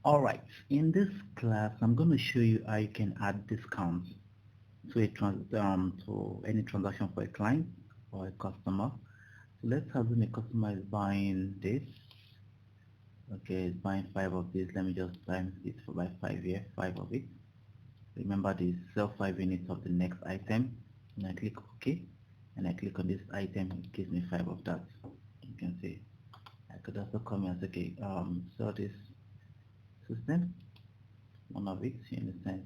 Alright, in this class I'm going to show you how you can add discounts to to any transaction for a client or a customer. So let's assume a customer is buying this. Okay, it's buying 5 of this. Let me just times it by 5 here, 5 of it. Remember the sell 5 units of the next item, and I click OK, and I click on this item. It gives me 5 of that. You can see. I could also come here and say, okay, sell this system, one of it. You understand?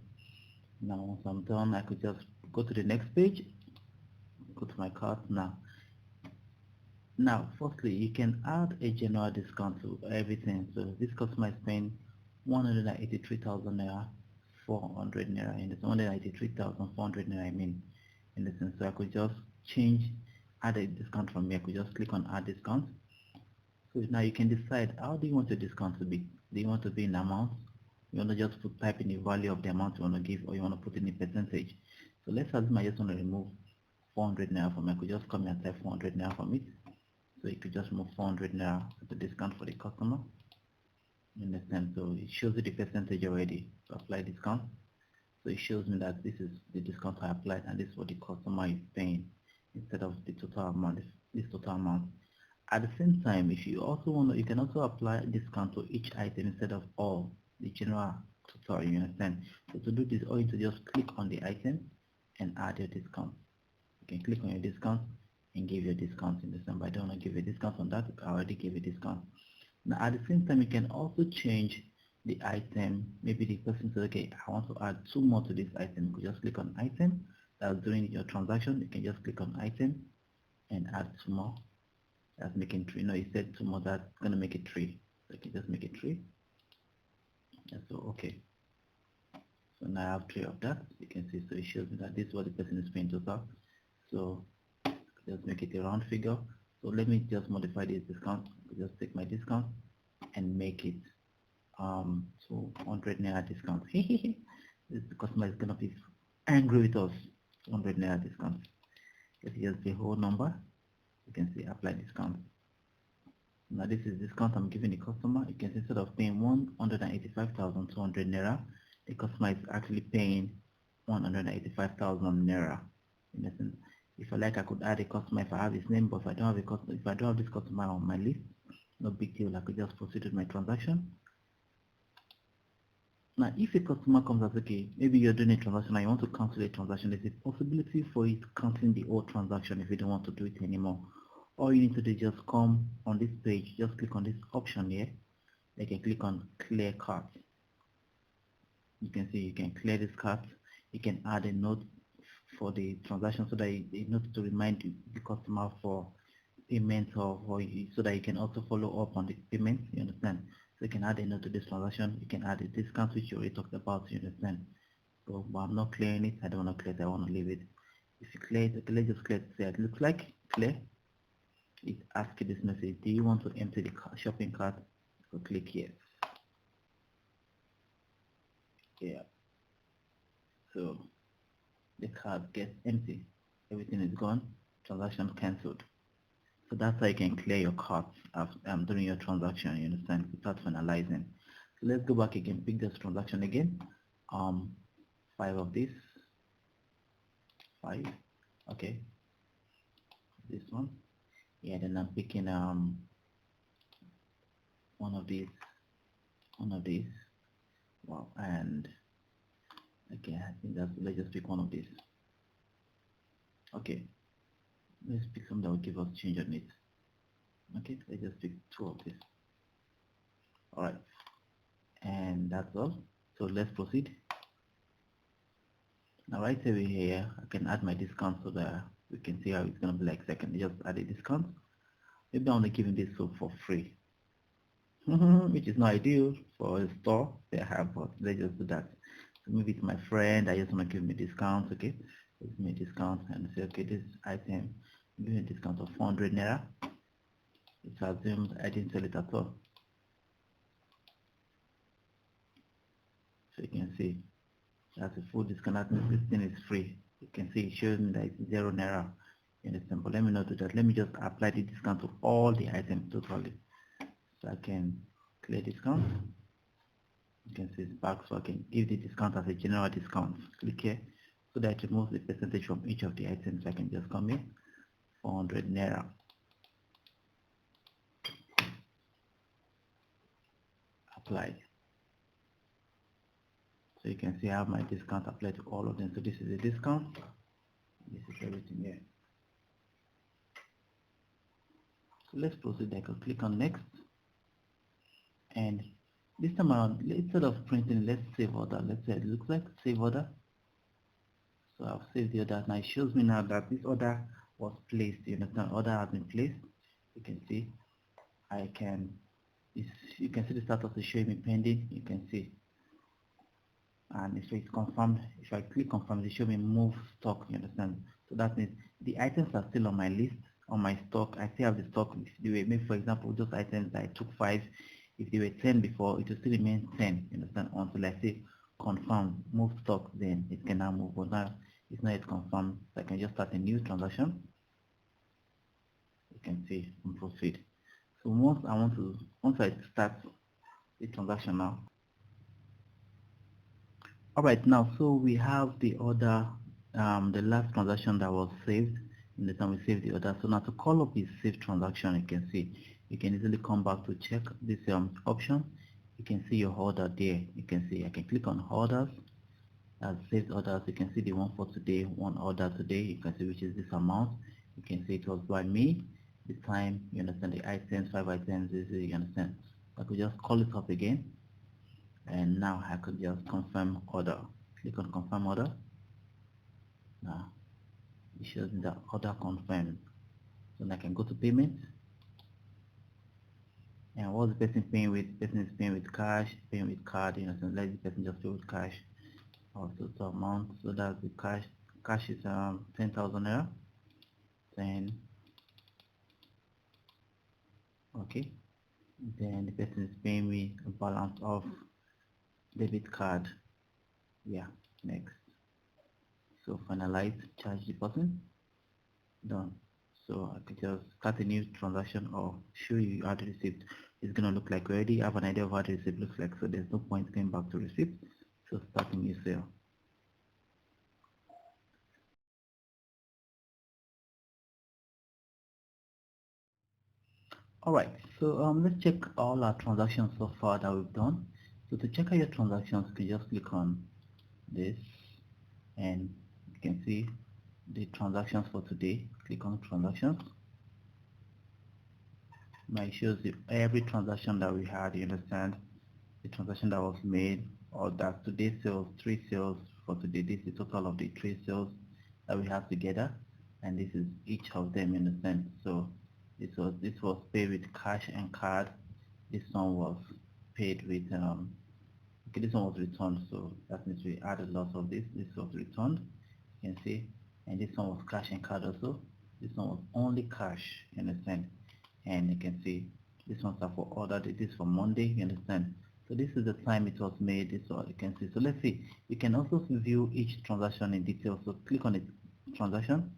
Now once I'm done, I could just go to the next page, go to my cart now. Now, firstly, you can add a general discount to everything. So this customer is paying 183,000 naira, 400 naira, and it's 183,400 naira. I mean, in the sense, so I could just change, add a discount from here. I could just click on add discount. So now you can decide how do you want your discount to be. Do you want to be in amount? You want to just type in the value of the amount you want to give, or you want to put in a percentage. So let's assume I just want to remove 400 naira from it. I could just come here and type 400 naira from it. So you could just move 400 naira as a discount for the customer. You understand? So it shows you the percentage already to apply discount. So it shows me that this is the discount I applied and this is what the customer is paying instead of the total amount, this total amount. At the same time, if you also want to, you can also apply a discount to each item instead of all the general total, you understand? So to do this, all you need to just click on the item and add your discount. You can click on your discount and give your discount in December. I don't want to give a discount on that. I already gave a discount. Now at the same time, you can also change the item. Maybe the person says, okay, I want to add 2 more to this item. You could just click on item. That's during your transaction. You can just click on item and add 2 more. That's making 3. No, you said 2 more. That's gonna make it 3. So you can just make it 3. And so okay. So now I have 3 of that. You can see. So it shows me that this is what the person is paying total. So just make it a round figure. So let me just modify this discount. Just take my discount and make it 200 naira discount. The customer is gonna be angry with us. 200 naira discount. Here's the whole number. You can see apply discount. Now this is discount I'm giving the customer. You can see instead of paying 185,200 naira, the customer is actually paying 185,000 naira. In essence, if I like, I could add a customer if I have his name, but if I don't have a customer, if I don't have this customer on my list, no big deal. I could just proceed with my transaction. Now, if a customer comes as, okay, maybe you're doing a transaction and you want to cancel a transaction, there's a possibility for you to cancel the old transaction if you don't want to do it anymore. All you need to do is just come on this page, just click on this option here. You can click on clear cart. You can see you can clear this cart. You can add a note for the transaction so that a note to remind the customer for payment so that you can also follow up on the payment. You understand? So you can add a note to this transaction. You can add a discount which you already talked about. You understand? So but I'm not clearing it. I don't want to clear it. I want to leave it. If you clear it, okay, let's just clear it. Say it looks like clear. It asks you this message. Do you want to empty the shopping cart? So click yes. Yeah. So the cart gets empty. Everything is gone. Transaction cancelled. So that's how you can clear your cart during your transaction, you understand, without finalizing. So let's go back again, pick this transaction again. 5 of this, 5, okay, this one. Yeah, then I'm picking one of these, wow, and okay, I think that's, let's just pick one of these. Okay, let's pick something that will give us change on it. Okay, let's just pick 2 of this. All right, and that's all. So let's proceed. Now right over here, I can add my discount so that we can see how it's gonna be like. So I can just add a discount. Maybe I want to give him this soap for free, which is not ideal for a store they have, but let's just do that. So maybe it's my friend. I just want to give me a discount. Okay, give me a discount and say, okay, this item, give me a discount of 400 naira. It's assumed I didn't sell it at all. So you can see that's a full discount. This thing is free. You can see it shows me that it's 0 naira. You understand? But let me not do that. Let me just apply the discount to all the items totally. So I can clear discount. You can see it's back, so I can give the discount as a general discount. Click here so that it removes the percentage from each of the items. I can just come here, 400 naira. Apply. So you can see I have my discount applied to all of them. So this is a discount. This is everything here. So let's proceed. I can click on next, and this time around, instead of printing, let's save order. Let's say it looks like save order. So I've saved the order. Now it shows me now that this order was placed. You understand? Order has been placed. You can see I can, you can see the status is showing me pending. You can see, and if it's confirmed, if I click confirm, it show me move stock. You understand? So that means the items are still on my list, on my stock. I still have the stock. If they were, maybe for example, those items that I took 5, if they were 10 before, it will still remain 10. You understand? Until I say confirm move stock, then it can now move. But now it's not yet confirmed, so I can just start a new transaction. You can see and proceed. So once I start the transaction now. All right, now so we have the order, the last transaction that was saved in the time we saved the order. So now to call up the saved transaction, you can see you can easily come back to check this option. You can see your order there. You can see I can click on orders as saved orders. You can see the one for today, one order today. You can see which is this amount. You can see it was by me. The time, you understand, the items, 5 items, you understand. I could just call it up again, and now I could just confirm order. Click on confirm order. Now it shows me the order confirmed. So now I can go to payment, and what the person paying with? The person is paying with cash, paying with card. You know, so let the person just pay with cash. Or total amount. So that's the cash. Cash is 10,000 naira. 10. Okay. Then the person is paying me a balance of debit card. Yeah. Next. So finalize charge the person. Done. So I could just start a new transaction or show you how the receipt is gonna look like. We already have an idea of how the receipt looks like, so there's no point going back to receipt. So start a new sale. Alright, so let's check all our transactions so far that we've done. So to check out your transactions, you can just click on this, and you can see the transactions for today. Click on transactions. Now it shows you every transaction that we had. You understand the transaction that was made, or that today sales, 3 sales for today. This is the total of the 3 sales that we have together, and this is each of them. You understand? So this was paid with cash and card. This one was paid with okay, this one was returned, so that means we added lots of this. This was returned, you can see, and this one was cash and card also. This one was only cash, you understand, and you can see this one's are for order. This is for Monday, you understand. So this is the time it was made. This one you can see. So let's see. You can also view each transaction in detail. So click on the transaction.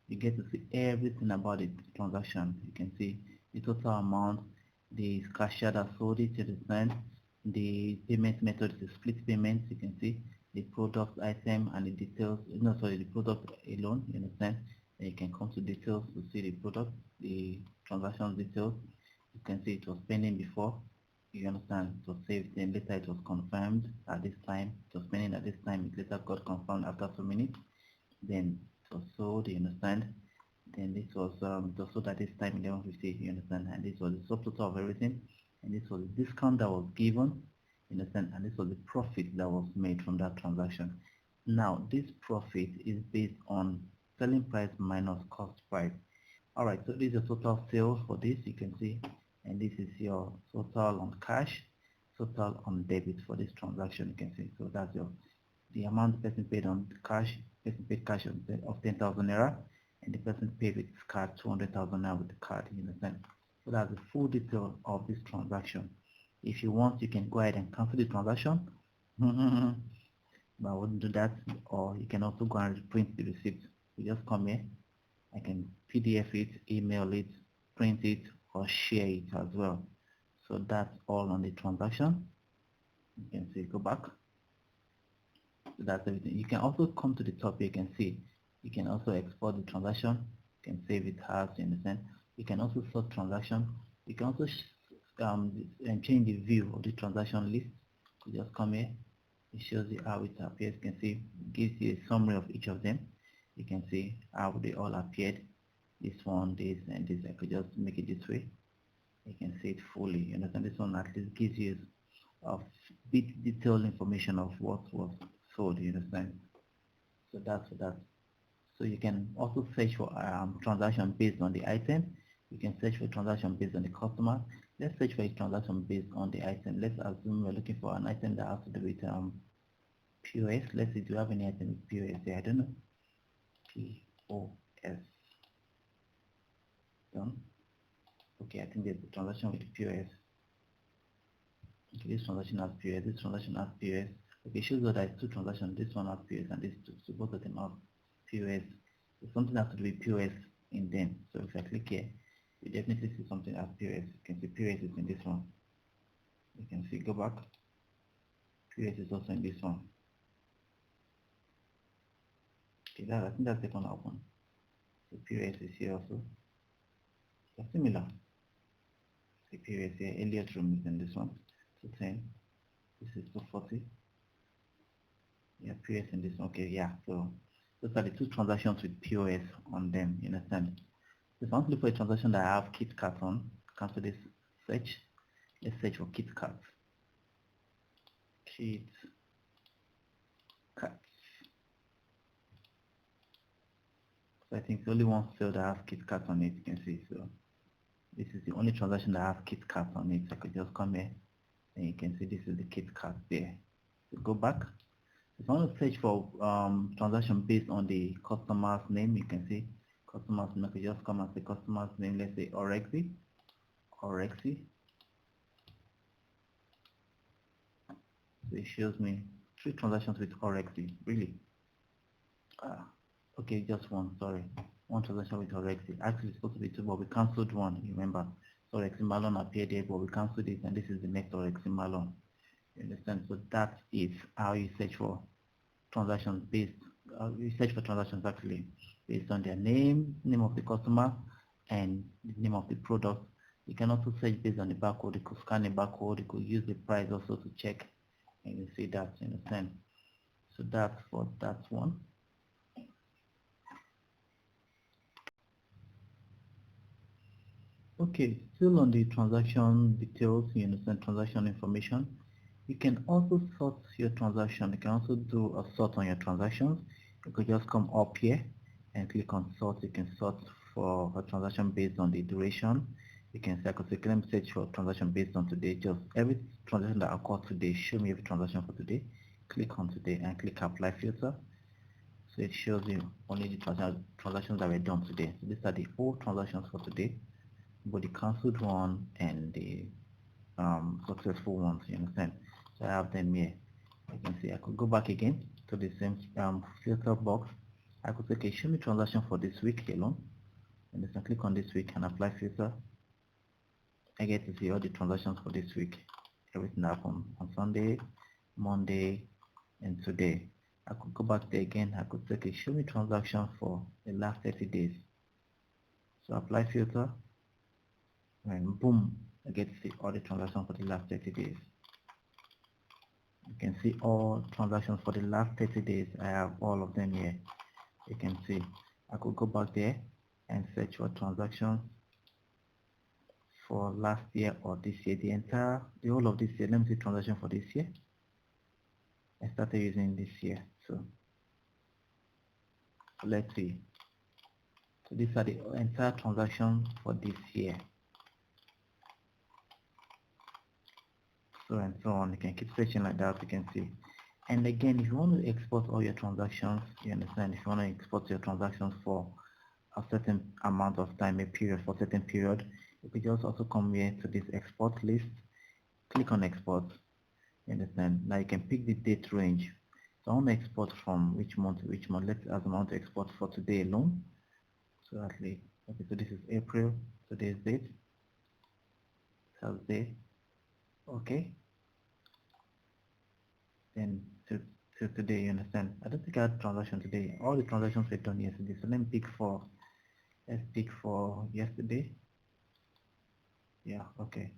You get to see everything about the transaction. You can see the total amount, the cashier that sold it, you understand, the payment method is split payments. You can see the product item and the details, no sorry, the product alone, you understand. Then you can come to details to see the product, the transaction details. You can see it was pending before, you understand, it was saved, then later it was confirmed at this time, it was pending at this time, it later got confirmed after 2 minutes, then it was sold, you understand. Then this was it was sold at this time 11:50, you understand, and this was the subtotal of everything, and this was the discount that was given, you understand, and this was the profit that was made from that transaction. Now this profit is based on selling price minus cost price. Alright, so this is the total sales for this, you can see, and this is your total on cash, total on debit for this transaction, you can see. So that's your the amount the person paid on cash. Person paid cash of 10,000 naira, and the person paid with his card 200,000 naira with the card, you understand. So that's the full detail of this transaction. If you want, you can go ahead and cancel the transaction, but I wouldn't do that. Or you can also go and print the receipt. You just come here, I can PDF it, email it, print it, or share it as well. So that's all on the transaction. You can see, go back. So that's everything. You can also come to the top here. You can see, you can also export the transaction. You can save it as, you understand. You can also sort transaction. You can also change the view of the transaction list. You just come here. It shows you how it appears. You can see, it gives you a summary of each of them. You can see how they all appeared. This one, this, and this. I could just make it this way. You can see it fully. You understand? This one at least gives you a bit detailed information of what was sold. You understand? So that's for that. So you can also search for transaction based on the item. You can search for transaction based on the customer. Let's search for a transaction based on the item. Let's assume we're looking for an item that has to do with POS. Let's see, do you have any item with POS there? I don't know. POS. Done. Okay, I think there's a transaction with POS. Okay, this transaction has POS, this transaction has POS. Okay, shows that there's two transactions. This one has POS and this two. So both of them have POS. So something has to do with POS in them. So if I click here, you definitely see something as POS. You can see POS is in this one. You can see, go back. POS is also in this one. Okay, I think that's the one open. So POS is here also. They're similar. The POS here, Elliott room is in this one. 210. This is 240. Yeah, POS in this one. Okay, yeah. So those are the two transactions with POS on them. You understand? If I want to look for a transaction that I have KitKat on, come to this search. Let's search for KitKat. KitKat. So I think it's only one cell that has KitKat on it. You can see. So this is the only transaction that has KitKat on it. So I could just come here and you can see this is the KitKat there. So go back. If I want to search for transaction based on the customer's name, you can see customer's name. I could just come and say customer's name. Let's say Orexi. Orexi. So it shows me 3 transactions with Orexi. Really? Okay, just one. Sorry, one transaction with Orexi. Actually, it's supposed to be 2, but we cancelled one. You remember? So Orexi Malon appeared there, but we cancelled it, and this is the next Orexi Malon. You understand? So that is how you search for transactions based. You search for transactions actually based on their name, name of the customer, and the name of the product. You can also search based on the barcode. You could scan the barcode. You could use the price also to check, and you see that. You understand? So that's for that one. Okay, still on the transaction details, you understand transaction information. You can also sort your transaction. You can also do a sort on your transactions. You could just come up here and click on sort. You can sort for a transaction based on the duration. You can say, let me search for transaction based on today. Just every transaction that occurred today, show me every transaction for today. Click on today and click apply filter. So it shows you only the transactions that were done today. So these are the whole transactions for today, both the cancelled one and the successful ones. You understand? So I have them here. You can see I could go back again to the same filter box. I could say, okay, show me transaction for this week alone, and then click on this week and apply filter. I get to see all the transactions for this week. Everything happened on Sunday, Monday, and today. I could go back there again. I could say, okay, show me transaction for the last 30 days. So apply filter, and boom, I get to see all the transactions for the last 30 days. You can see all transactions for the last 30 days. I have all of them here. You can see I could go back there and search for transactions for last year or this year, the whole of this year. Let me see transaction for this year. I started using this year, so let's see. So these are the entire transactions for this year. So and so on. You can keep searching like that. You can see. And again, if you want to export all your transactions, you understand, if you want to export your transactions for a certain amount of time, a period, for a certain period, you could just also come here to this export list, click on export. You understand? Now you can pick the date range. So I want to export from which month to which month. Let's as I want to export for today alone. So at least, okay, so this is April, today's date, Thursday. Okay. then to today, you understand? I don't think I had transaction today. All the transactions were done yesterday. So let's pick for yesterday. Yeah, okay.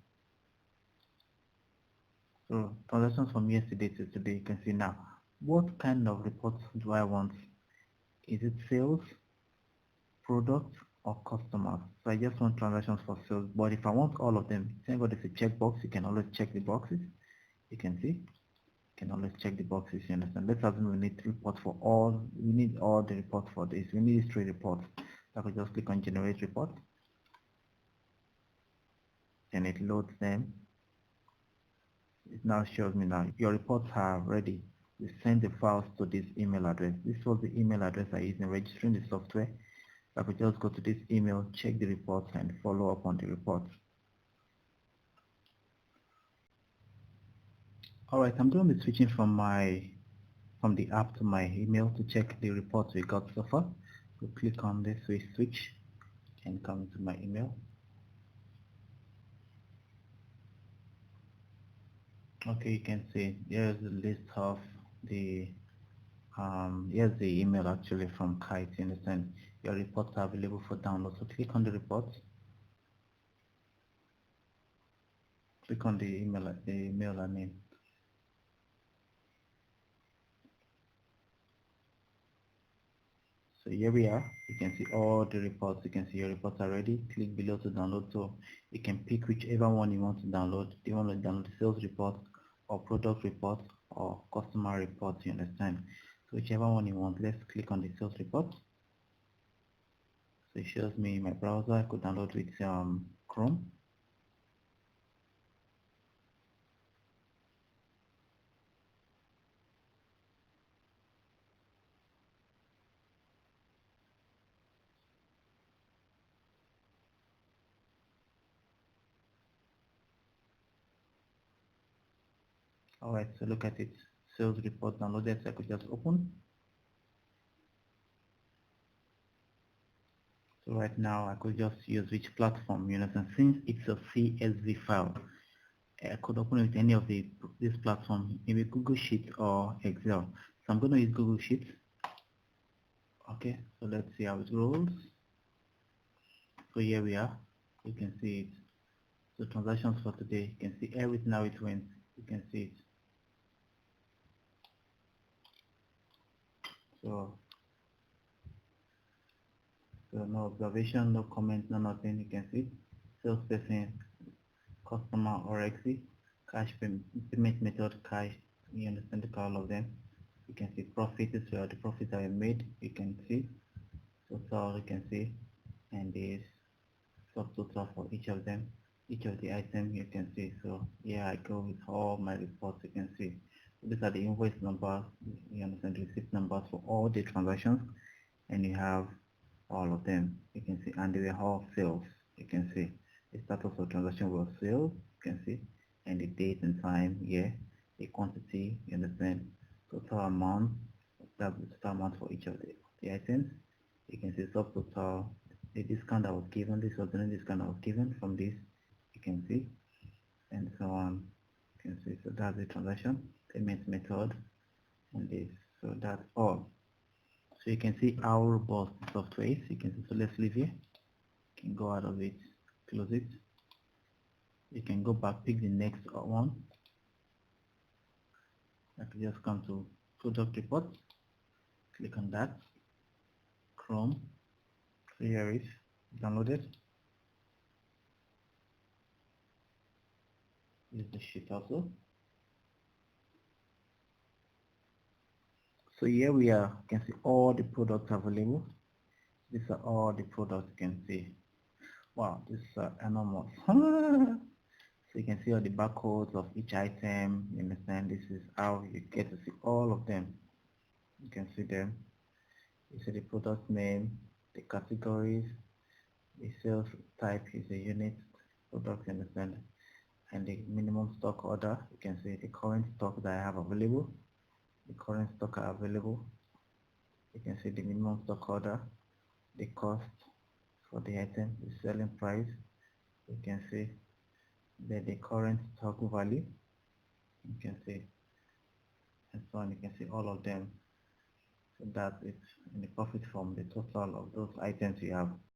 So transactions from yesterday to today, you can see now. What kind of reports do I want? Is it sales, product, or customers? So I just want transactions for sales, but if I want all of them, thank God it's a checkbox. You can always check the boxes. You can see, you can always check the boxes. You understand? Let's assume we need report for all. We need all the reports for this. We need these 3 reports. So I could just click on generate report, and it loads them. It now shows me now your reports are ready. You send the files to this email address. This was the email address I used in registering the software. I could just go to this email, check the reports, and follow up on the reports. Alright, I'm going to be switching from the app to my email to check the reports we got so far. So click on this, we switch and come to my email. Okay, you can see here's the list of the here's the email actually from Kyte. You understand? Your reports are available for download. So click on the reports. Click on the email I mean. So here we are. You can see all the reports. You can see your reports are ready. Click below to download. So you can pick whichever one you want to download. Do you want to download the sales report or product report or customer report? You understand? So whichever one you want. Let's click on the sales report. So it shows me my browser. I could download with Chrome. Alright, so look at it. Sales report downloaded. So I could just open. So right now I could just use which platform, you understand? Since it's a CSV file, I could open it with any of this platform, maybe Google Sheet or Excel. So I'm going to use Google Sheet. Okay, so let's see how it rolls. So here we are. You can see it. So transactions for today, you can see everything how it went. You can see it. So no observation, no comment, no nothing. You can see salesperson, customer or exit, cash payment method, cash. You understand all of them. You can see profit is where the profits are made. You can see total. You can see, and this subtotal for each of them, each of the items you can see. So yeah, I go with all my reports. You can see. So these are the invoice numbers. You understand the receipt numbers for all the transactions, and you have all of them. You can see, and they were all sales. You can see the status of transaction was sales. You can see, and the date and time here, the quantity. You understand total amount. That's the total amount for each of the items. You can see subtotal, the discount that was given. This was the discount that was given from this. You can see, and so on. You can see. So that's the transaction payment method, and this. So that's all. So you can see how robust the software is. You can see, so let's leave here. You can go out of it, close it. You can go back, pick the next one. I can just come to product report, click on that, Chrome, here it is, downloaded. Use the sheet also. So here we are, you can see all the products available. These are all the products you can see. Wow, this is enormous. So you can see all the barcodes of each item. You understand? This is how you get to see all of them. You can see them. You see the product name, the categories, the sales type is a unit product, you understand? And the minimum stock order. You can see the current stock that I have available. The current stock are available. You can see the minimum stock order, the cost for the item, the selling price. You can see the current stock value. You can see, and you can see all of them. So that's it in the profit from the total of those items you have.